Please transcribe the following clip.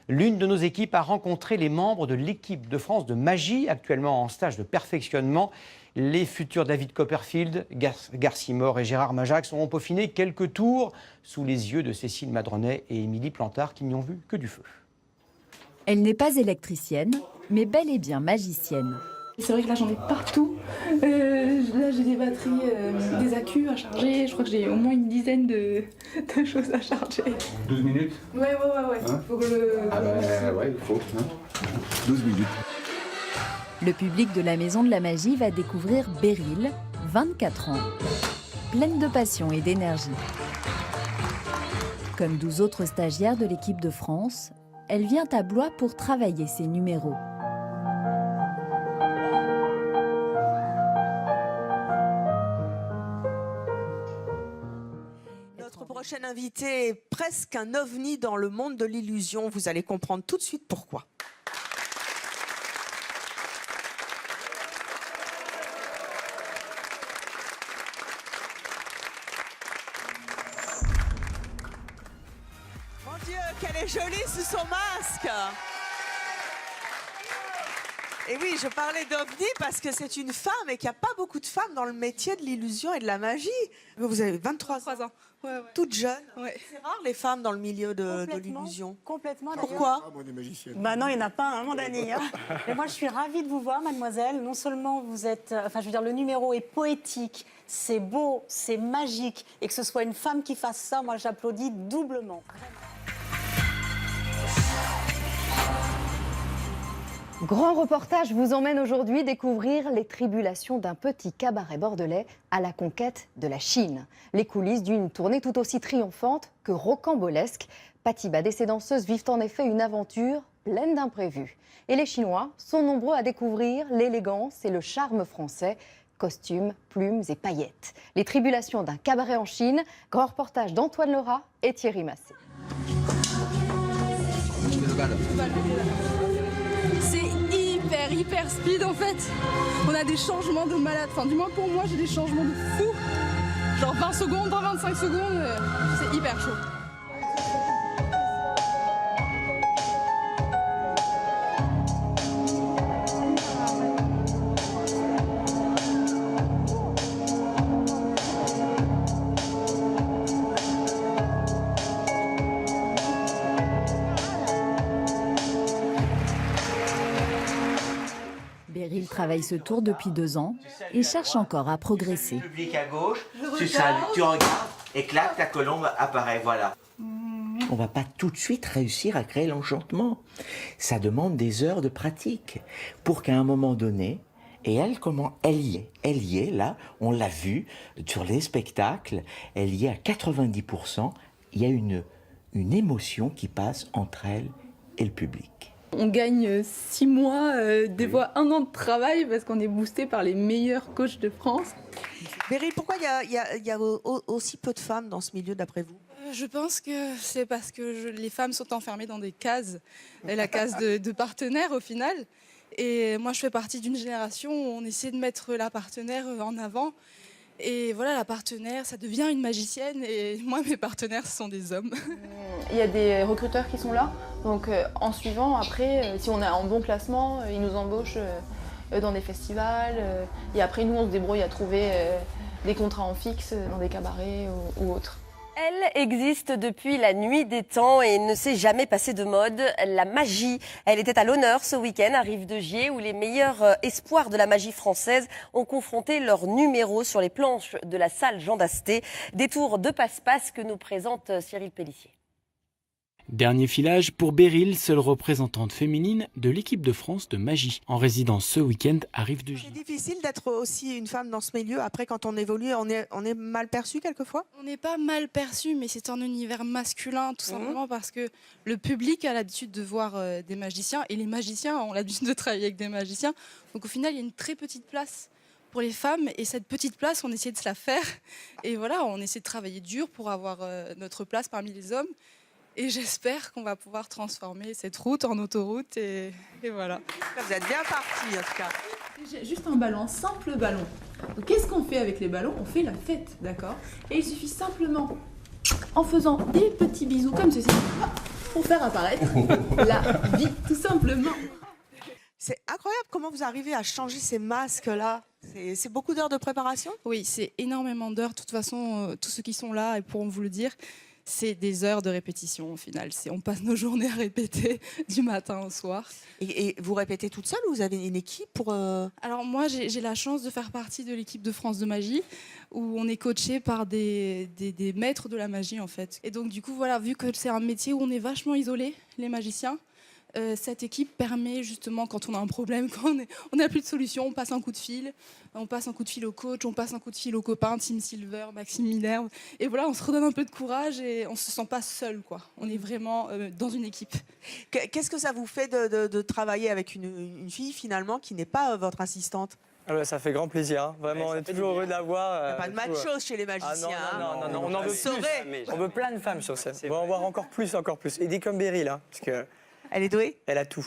L'une de nos équipes a rencontré les membres de l'équipe de France de magie, actuellement en stage de perfectionnement. Les futurs David Copperfield, Garcimore et Gérard Majax ont peaufiné quelques tours sous les yeux de Cécile Madronet et Émilie Plantard qui n'y ont vu que du feu. Elle n'est pas électricienne, mais bel et bien magicienne. C'est vrai que là j'en ai partout. Là j'ai des batteries, des accus à charger. Je crois que j'ai au moins une dizaine de choses à charger. 12 minutes. Ouais. Hein, faut que le... Ah ben ouais, il faut. Hein. 12 minutes. Le public de la Maison de la Magie va découvrir Beryl, 24 ans, pleine de passion et d'énergie. Comme 12 autres stagiaires de l'équipe de France, elle vient à Blois pour travailler ses numéros. Notre prochaine invitée est presque un ovni dans le monde de l'illusion. Vous allez comprendre tout de suite pourquoi. Mon Dieu, qu'elle est jolie sous son masque! Et oui, je parlais d'ovni parce que c'est une femme et qu'il n'y a pas beaucoup de femmes dans le métier de l'illusion et de la magie. Vous avez 23 ans. Ouais. Toute jeune. Ouais. C'est rare les femmes dans le milieu de l'illusion. Complètement. Pourquoi? Bah non, il n'y en a pas un, mon Dani. Hein. Et moi, je suis ravie de vous voir, mademoiselle. Non seulement vous êtes... Enfin, je veux dire, le numéro est poétique, c'est beau, c'est magique. Et que ce soit une femme qui fasse ça, moi, j'applaudis doublement. Grand reportage vous emmène aujourd'hui découvrir les tribulations d'un petit cabaret bordelais à la conquête de la Chine. Les coulisses d'une tournée tout aussi triomphante que rocambolesque. Patibad et ses danseuses vivent en effet une aventure pleine d'imprévus. Et les Chinois sont nombreux à découvrir l'élégance et le charme français. Costumes, plumes et paillettes. Les tribulations d'un cabaret en Chine. Grand reportage d'Antoine Lerat et Thierry Massé. C'est hyper speed en fait. On a des changements de malade. Enfin, du moins pour moi, j'ai des changements de fou. Genre 20 secondes, 25 secondes, c'est hyper chaud. Beryl travaille ce tour depuis 2 ans et cherche encore à progresser. Le public à gauche, tu salues, tu regardes et clac, ta colombe apparaît, voilà. On ne va pas tout de suite réussir à créer l'enchantement. Ça demande des heures de pratique pour qu'à un moment donné, et elle, comment elle y est là, on l'a vu sur les spectacles, elle y est à 90%, il y a une émotion qui passe entre elle et le public. On gagne 6 mois, des fois 1 an de travail parce qu'on est boosté par les meilleurs coachs de France. Beryl, pourquoi il y a aussi peu de femmes dans ce milieu d'après vous? Je pense que c'est parce que les femmes sont enfermées dans des cases, la case de partenaire au final. Et moi je fais partie d'une génération où on essaie de mettre la partenaire en avant. Et voilà, la partenaire, ça devient une magicienne et moi mes partenaires ce sont des hommes. Il y a des recruteurs qui sont là, donc en suivant, après, si on a un bon classement, ils nous embauchent dans des festivals. Et après, nous, on se débrouille à trouver des contrats en fixe dans des cabarets ou autres. Elle existe depuis la nuit des temps et ne s'est jamais passée de mode. La magie, elle était à l'honneur ce week-end à Rive-de-Gier où les meilleurs espoirs de la magie française ont confronté leur numéro sur les planches de la salle Jean d'Asté. Des tours de passe-passe que nous présente Cyril Pellissier. Dernier filage pour Beryl, seule représentante féminine de l'équipe de France de magie, en résidence ce week-end à Rive-de-Gier. C'est difficile d'être aussi une femme dans ce milieu. Après, quand on évolue, on est mal perçu quelquefois? On n'est pas mal perçu, mais c'est un univers masculin, tout simplement parce que le public a l'habitude de voir des magiciens et les magiciens ont l'habitude de travailler avec des magiciens. Donc au final, il y a une très petite place pour les femmes et cette petite place, on essaie de se la faire. Et voilà, on essaie de travailler dur pour avoir notre place parmi les hommes. Et j'espère qu'on va pouvoir transformer cette route en autoroute et voilà. Vous êtes bien partis en tout cas. J'ai juste un ballon, un simple ballon. Donc qu'est-ce qu'on fait avec les ballons? On fait la fête, d'accord? Et il suffit simplement, en faisant des petits bisous comme ceci, pour faire apparaître la vie, tout simplement. C'est incroyable comment vous arrivez à changer ces masques-là. C'est beaucoup d'heures de préparation? Oui, c'est énormément d'heures. De toute façon, tous ceux qui sont là pourront vous le dire, c'est des heures de répétition au final. On passe nos journées à répéter du matin au soir. Et vous répétez toute seule ou vous avez une équipe pour... Alors moi, j'ai la chance de faire partie de l'équipe de France de magie où on est coaché par des maîtres de la magie en fait. Et donc du coup, voilà, vu que c'est un métier où on est vachement isolés, les magiciens, cette équipe permet justement, quand on a un problème, quand on n'a plus de solution, on passe un coup de fil. On passe un coup de fil au coach, on passe un coup de fil aux copains, Tim Silver, Maxime Minerve. Et voilà, on se redonne un peu de courage et on ne se sent pas seul, quoi. On est vraiment dans une équipe. Qu'est-ce que ça vous fait de travailler avec une fille, finalement, qui n'est pas votre assistante? Ça fait grand plaisir, hein. Vraiment, on est toujours heureux de la voir. Il n'y a pas de macho chez les magiciens. Non, on en veut plus. On veut plein de femmes sur scène. On va en voir encore plus. Et des comme Beryl, hein, parce que elle est douée. Elle a tout.